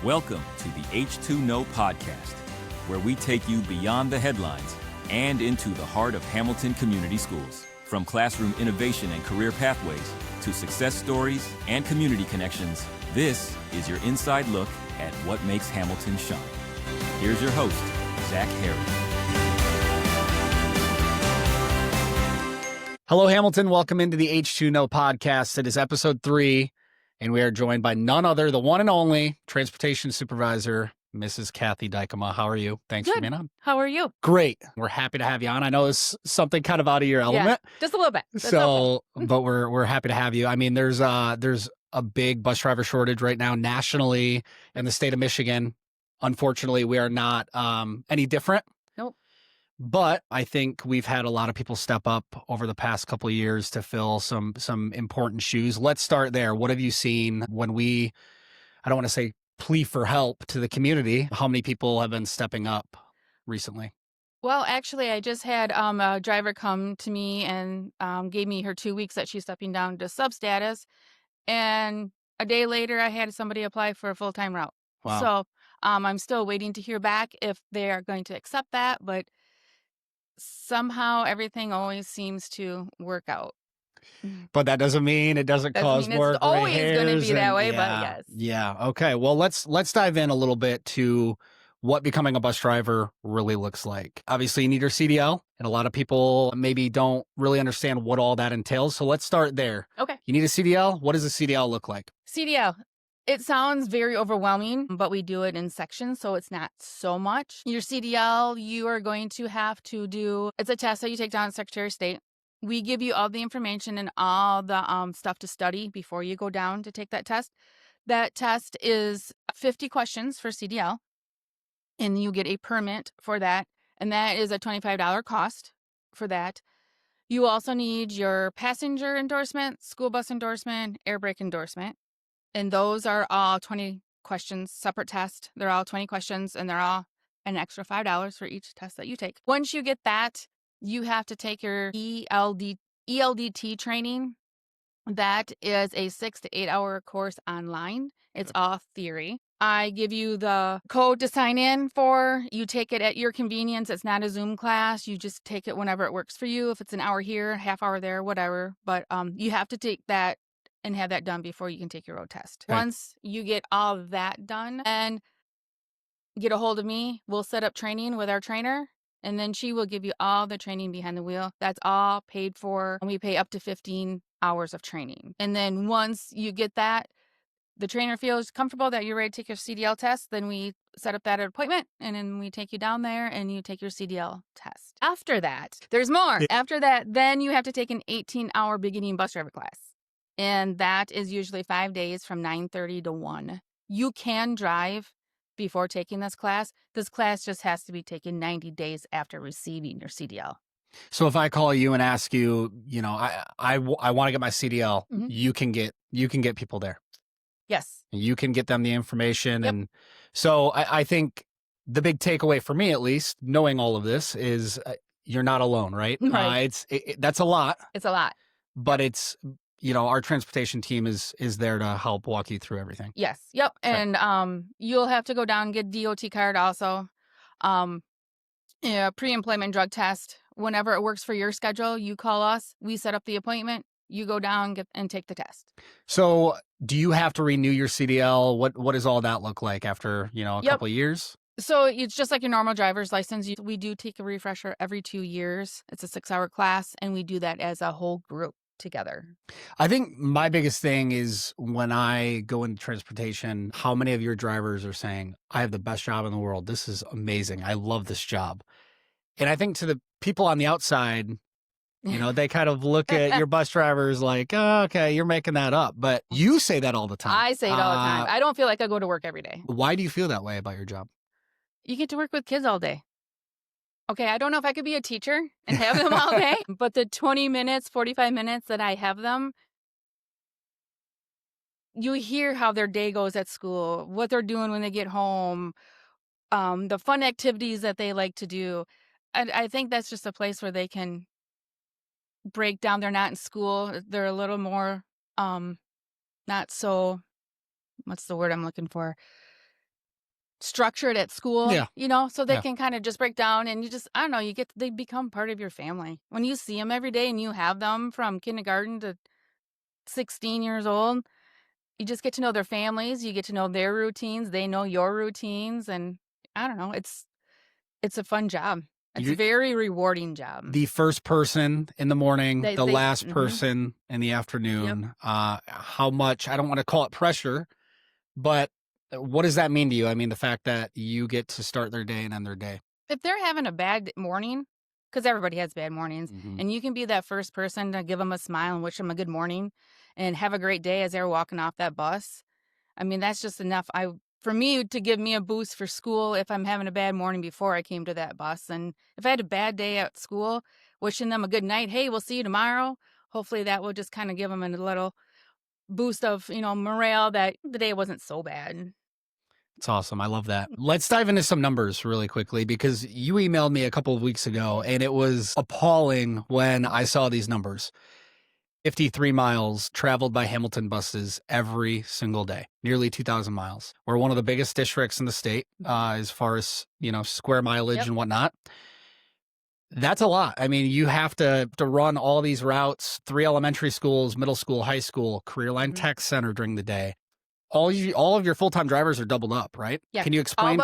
Welcome to the H2Know Podcast, where we take you beyond the headlines and into the heart of Hamilton Community Schools. From classroom innovation and career pathways to success stories and community connections, this is your inside look at what makes Hamilton shine. Here's your host, Zach Harry. Hello, Hamilton. Welcome into the H2Know Podcast. It is episode 3, and we are joined by none other, the one and only Transportation Supervisor, Mrs. Kathy Dykema. How are you? Thanks for being on. How are you? Great. We're happy to have you on. I know it's something kind of out of your element. Yeah, just a little bit. That's so, okay. but we're happy to have you. I mean, there's a big bus driver shortage right now nationally in the state of Michigan. Unfortunately, we are not any different. Nope. But I think we've had a lot of people step up over the past couple of years to fill some important shoes. Let's start there. What have you seen when I don't want to say plea for help to the community, how many people have been stepping up recently? Well, actually, I just had a driver come to me and gave me her 2 weeks that she's stepping down to substatus. And a day later, I had somebody apply for a full-time route. Wow. So I'm still waiting to hear back if they are going to accept that. But somehow everything always seems to work out. But that doesn't mean it doesn't cause more it's always going to hairs be that and- way, yeah, but yes. Yeah. Okay. Well, let's dive in a little bit to what becoming a bus driver really looks like. Obviously, you need your CDL, and a lot of people maybe don't really understand what all that entails. So let's start there. Okay. You need a CDL. What does a CDL look like? CDL. It sounds very overwhelming, but we do it in sections, so it's not so much. Your CDL, you are going to have to do, it's a test that you take down at Secretary of State. We give you all the information and all the stuff to study before you go down to take that test. That test is 50 questions for CDL, and you get a permit for that, and that is a $25 cost for that. You also need your passenger endorsement, school bus endorsement, air brake endorsement. And those are all 20 questions, separate test. They're all 20 questions, and they're all an extra $5 for each test that you take. Once you get that, you have to take your ELDT training. That is a 6 to 8 hour course online. It's all theory. I give you the code to sign in for. You take it at your convenience. It's not a Zoom class. You just take it whenever it works for you. If it's an hour here, half hour there, whatever. But you have to take that and have that done before you can take your road test. Okay. Once you get all of that done and get a hold of me, we'll set up training with our trainer, and then she will give you all the training behind the wheel. That's all paid for, and we pay up to 15 hours of training. And then once you get that, the trainer feels comfortable that you're ready to take your CDL test, then we set up that appointment, and then we take you down there and you take your CDL test. After that, there's more. After that, then you have to take an 18-hour beginning bus driver class. And that is usually 5 days from 9:30 to 1. You can drive before taking this class. This class just has to be taken 90 days after receiving your CDL. So if I call you and ask you, I want to get my CDL, Mhm. you can get people there. Yes. You can get them the information. Yep. And so I think the big takeaway for me, at least, knowing all of this is you're not alone, right? Right. That's a lot, It's a lot. but it's, our transportation team is there to help walk you through everything. Yes. Yep. Okay. And you'll have to go down and get DOT card also. Pre-employment drug test. Whenever it works for your schedule, you call us. We set up the appointment. You go down and take the test. So do you have to renew your CDL? What does all that look like after, a couple of years? So it's just like your normal driver's license. We do take a refresher every 2 years. It's a 6-hour class, and we do that as a whole group together. I think my biggest thing is when I go into transportation, how many of your drivers are saying, I have the best job in the world. This is amazing. I love this job. And I think to the people on the outside, they kind of look at your bus drivers like, oh, okay, you're making that up. But you say that all the time. I say it all the time. I don't feel like I go to work every day. Why do you feel that way about your job? You get to work with kids all day. Okay, I don't know if I could be a teacher and have them all day, but the 20 minutes, 45 minutes that I have them, you hear how their day goes at school, what they're doing when they get home, the fun activities that they like to do. And I think that's just a place where they can break down. They're not in school. They're a little more not so, what's the word I'm looking for? structured at school, Yeah. so they Yeah. can kind of just break down and I don't know, they become part of your family. When you see them every day and you have them from kindergarten to 16 years old, you just get to know their families, you get to know their routines, they know your routines, and I don't know, it's a fun job. It's a very rewarding job. The first person in the morning, the last Mhm. person in the afternoon. How much, I don't want to call it pressure, but what does that mean to you? I mean, the fact that you get to start their day and end their day. If they're having a bad morning, because everybody has bad mornings, and you can be that first person to give them a smile and wish them a good morning and have a great day as they're walking off that bus. I mean, that's just enough for me to give me a boost for school if I'm having a bad morning before I came to that bus. And if I had a bad day at school, wishing them a good night, hey, we'll see you tomorrow. Hopefully that will just kind of give them a little boost of, morale that the day wasn't so bad. It's awesome. I love that. Let's dive into some numbers really quickly because you emailed me a couple of weeks ago and it was appalling when I saw these numbers. 53 miles traveled by Hamilton buses every single day, nearly 2,000 miles. We're one of the biggest districts in the state as far as, square mileage and whatnot. That's a lot. I mean, you have to run all these routes, 3 elementary schools, middle school, high school, Career Line Tech Center during the day. All of your full-time drivers are doubled up, right? Yeah. Can you explain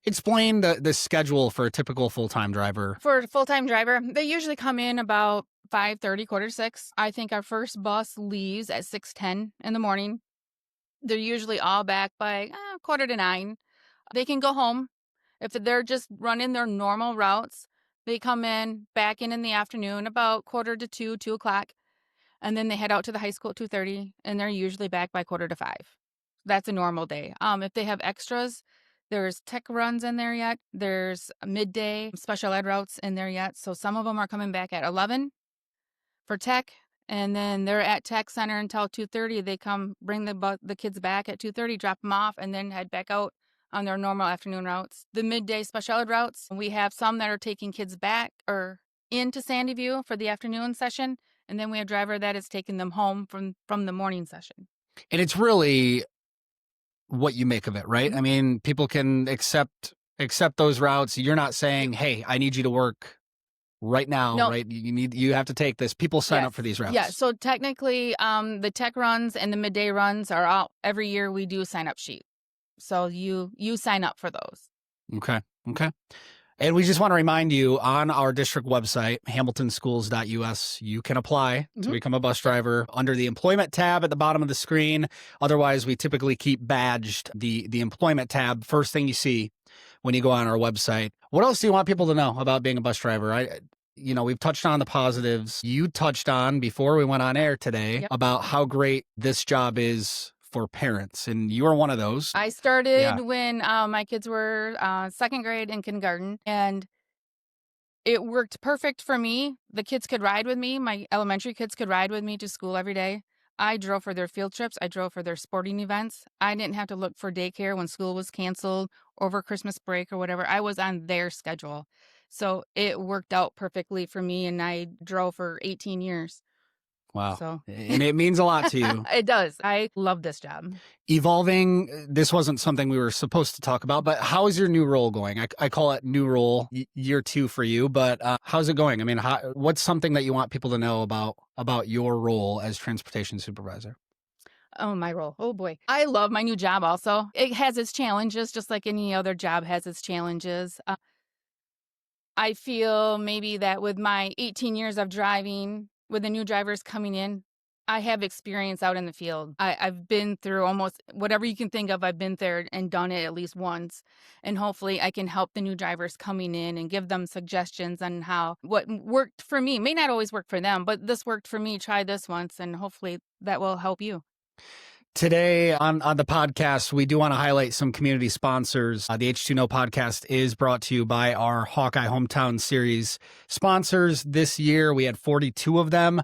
explain the schedule for a typical full-time driver? For a full-time driver, they usually come in about 5:30, 5:45. I think our first bus leaves at 6:10 in the morning. They're usually all back by 8:45. They can go home. If they're just running their normal routes, they come back in the afternoon about 1:45, 2 o'clock. And then they head out to the high school at 2:30, and they're usually back by 4:45. That's a normal day. If they have extras, there's tech runs in there yet. There's midday special ed routes in there yet. So some of them are coming back at 11 for tech, and then they're at tech center until 2:30. They come bring the kids back at 2:30, drop them off, and then head back out on their normal afternoon routes. The midday special ed routes, we have some that are taking kids back or into Sandy View for the afternoon session. And then we have a driver that is taking them home from the morning session. And it's really what you make of it, right? I mean, people can accept those routes. You're not saying, hey, I need you to work right now, right? You have to take this. People sign up for these routes. Yeah. So technically, the tech runs and the midday runs are all every year we do a sign up sheet. So you sign up for those. Okay. And we just want to remind you on our district website, hamiltonschools.us, you can apply to become a bus driver under the employment tab at the bottom of the screen. Otherwise, we typically keep badged the employment tab first thing you see when you go on our website. What else do you want people to know about being a bus driver? We've touched on the positives. You touched on before we went on air today about how great this job is for parents, and you are one of those. I started when my kids were second grade in kindergarten, and it worked perfect for me. The kids could ride with me. My elementary kids could ride with me to school every day. I drove for their field trips. I drove for their sporting events. I didn't have to look for daycare when school was canceled over Christmas break or whatever. I was on their schedule. So it worked out perfectly for me, and I drove for 18 years. Wow. So. And it means a lot to you. It does. I love this job. Evolving, this wasn't something we were supposed to talk about, but how is your new role going? I call it new role, year 2 for you, but how's it going? I mean, what's something that you want people to know about your role as transportation supervisor? Oh, my role. Oh, boy. I love my new job also. It has its challenges, just like any other job has its challenges. I feel maybe that with my 18 years of driving, with the new drivers coming in, I have experience out in the field. I've been through almost whatever you can think of. I've been there and done it at least once. And hopefully I can help the new drivers coming in and give them suggestions on what worked for me. May not always work for them, but this worked for me. Try this once, and hopefully that will help you. Today on the podcast, we do want to highlight some community sponsors. The H2Know Podcast is brought to you by our Hawkeye Hometown Series sponsors. This year, we had 42 of them,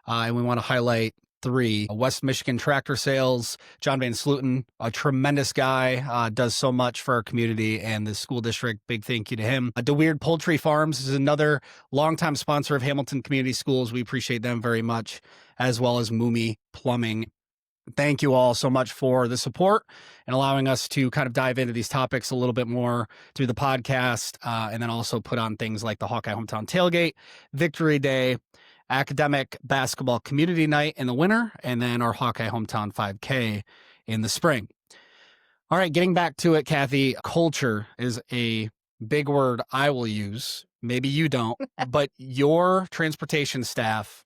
and we want to highlight 3. West Michigan Tractor Sales, John Van Sluten, a tremendous guy, does so much for our community and the school district. Big thank you to him. DeWeird Poultry Farms is another longtime sponsor of Hamilton Community Schools. We appreciate them very much, as well as Moomy Plumbing. Thank you all so much for the support and allowing us to kind of dive into these topics a little bit more through the podcast, and then also put on things like the Hawkeye Hometown Tailgate, Victory Day, Academic Basketball Community Night in the winter, and then our Hawkeye Hometown 5K in the spring. All right, getting back to it, Kathy, culture is a big word I will use. Maybe you don't, but your transportation staff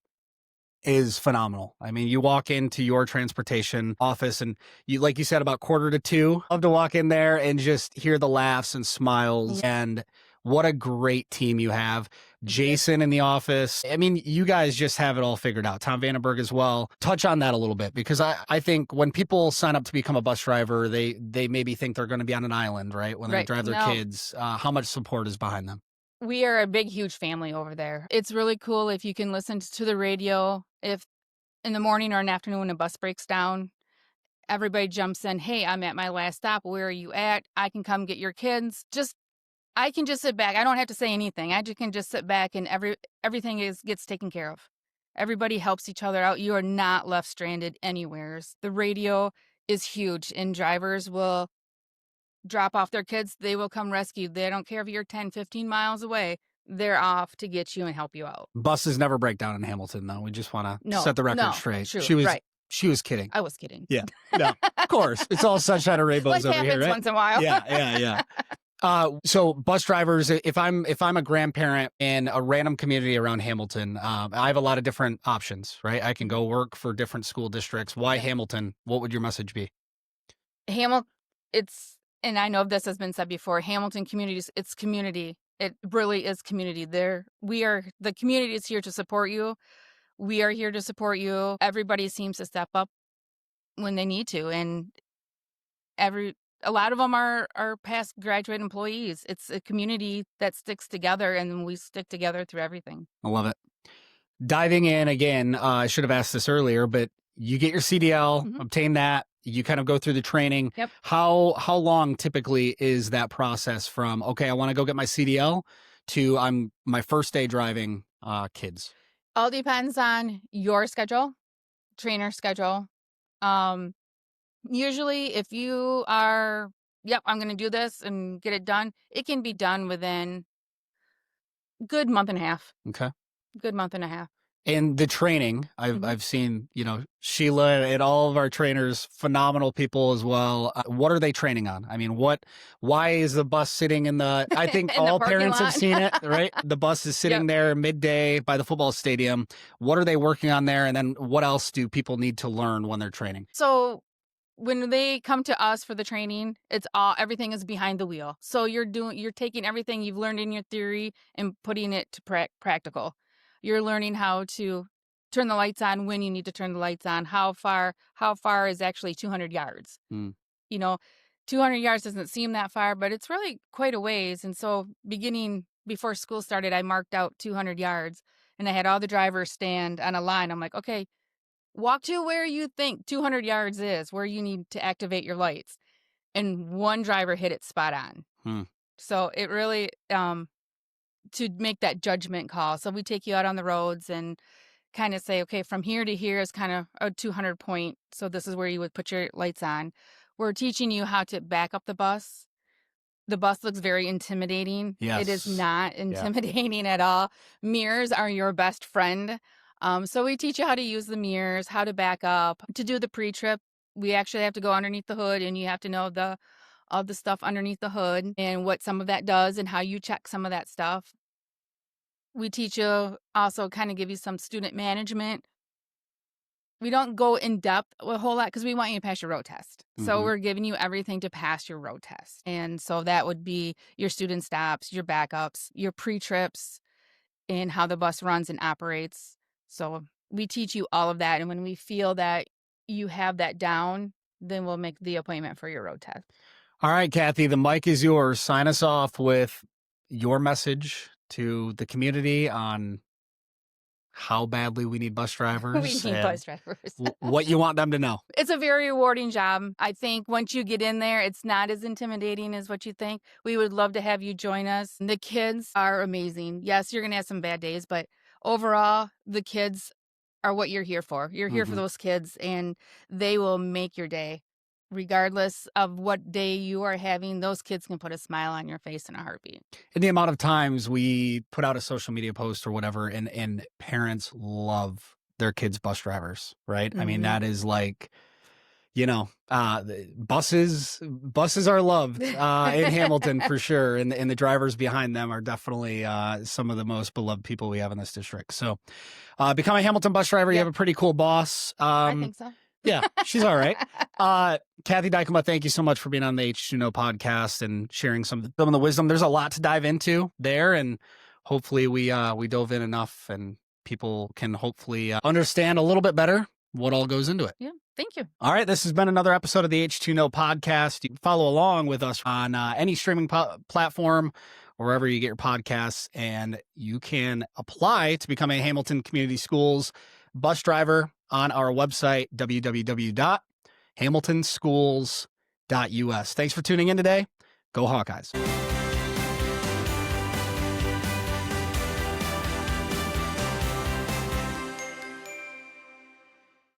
is phenomenal. I mean, you walk into your transportation office and you, like you said, about 1:45, love to walk in there and just hear the laughs and smiles. And what a great team you have. Jason in the office. I mean, you guys just have it all figured out. Tom Vandenberg as well. Touch on that a little bit, because I think when people sign up to become a bus driver, they maybe think they're going to be on an island, right? When they drive their kids, how much support is behind them? We are a big, huge family over there. It's really cool if you can listen to the radio. If in the morning or an afternoon when a bus breaks down, everybody jumps in. Hey, I'm at my last stop. Where are you at? I can come get your kids. I can just sit back. I don't have to say anything. I can just sit back and everything gets taken care of. Everybody helps each other out. You are not left stranded anywhere. The radio is huge, and drivers will drop off their kids. They will come rescue. They don't care if you're 10, 15 miles away. They're off to get you and help you out. Buses never break down in Hamilton, though. We just want to set the record straight. True, She was kidding. I was kidding. Yeah. No, of course. It's all sunshine and rainbows over here, right? Once in a while. Yeah. So bus drivers, if I'm a grandparent in a random community around Hamilton, I have a lot of different options, right? I can go work for different school districts. Why Hamilton? What would your message be? And I know this has been said before, Hamilton communities, it's community. It really is community. The community is here to support you. We are here to support you. Everybody seems to step up when they need to. And a lot of them are past graduate employees. It's a community that sticks together, and we stick together through everything. I love it. Diving in again, I should have asked this earlier, but you get your CDL, obtain that. You kind of go through the training. Yep. How long typically is that process from, okay, I want to go get my CDL to I'm my first day driving kids? All depends on your schedule, trainer schedule. Usually if you are, I'm going to do this and get it done, it can be done within a good month and a half. Okay. Good month and a half. And the training, I've seen, Sheila and all of our trainers, phenomenal people as well. What are they training on? I mean, why is the bus sitting I think all parents have seen it, right? The bus is sitting there midday by the football stadium. What are they working on there? And then what else do people need to learn when they're training? So when they come to us for the training, everything is behind the wheel. So you're taking everything you've learned in your theory and putting it to practical. You're learning how to turn the lights on when you need to turn the lights on. How far is actually 200 yards? 200 yards doesn't seem that far, but it's really quite a ways. And so beginning before school started, I marked out 200 yards and I had all the drivers stand on a line. I'm like, okay, walk to where you think 200 yards is, where you need to activate your lights. And one driver hit it spot on. So it really, to make that judgment call. So we take you out on the roads and kind of say, okay, from here to here is kind of a 200 point. So this is where you would put your lights on. We're teaching you how to back up the bus. The bus looks very intimidating. Yes. It is not intimidating at all. Mirrors are your best friend. So we teach you how to use the mirrors, how to back up. To do the pre-trip, we actually have to go underneath the hood, and you have to know all the stuff underneath the hood and what some of that does and how you check some of that stuff. We teach you also kind of give you some student management. We don't go in depth a whole lot because we want you to pass your road test. So we're giving you everything to pass your road test. And so that would be your student stops, your backups, your pre-trips, and how the bus runs and operates. So we teach you all of that. And when we feel that you have that down, then we'll make the appointment for your road test. All right, Kathy, the mic is yours. Sign us off with your message to the community on how badly we need bus drivers. We need bus drivers. What you want them to know. It's a very rewarding job. I think once you get in there, it's not as intimidating as what you think. We would love to have you join us. The kids are amazing. Yes, you're going to have some bad days, but overall, the kids are what you're here for. You're here for Mhm. those kids, and they will make your day. Regardless of what day you are having, those kids can put a smile on your face in a heartbeat. And the amount of times we put out a social media post or whatever, and parents love their kids' bus drivers, right? I mean, Mhm. that is like, the buses are loved in Hamilton for sure, and the drivers behind them are definitely some of the most beloved people we have in this district. So, become a Hamilton bus driver. You Yep. have a pretty cool boss. I think so. Yeah, she's all right. Kathy Dykema, thank you so much for being on the H2Know podcast and sharing some of the wisdom. There's a lot to dive into there, and hopefully we dove in enough, and people can hopefully understand a little bit better what all goes into it. Yeah. Thank you. All right, this has been another episode of the H2Know podcast. You can follow along with us on any streaming platform, wherever you get your podcasts, and you can apply to become a Hamilton Community Schools bus driver on our website, www.hamiltonschools.us. Thanks for tuning in today. Go Hawkeyes.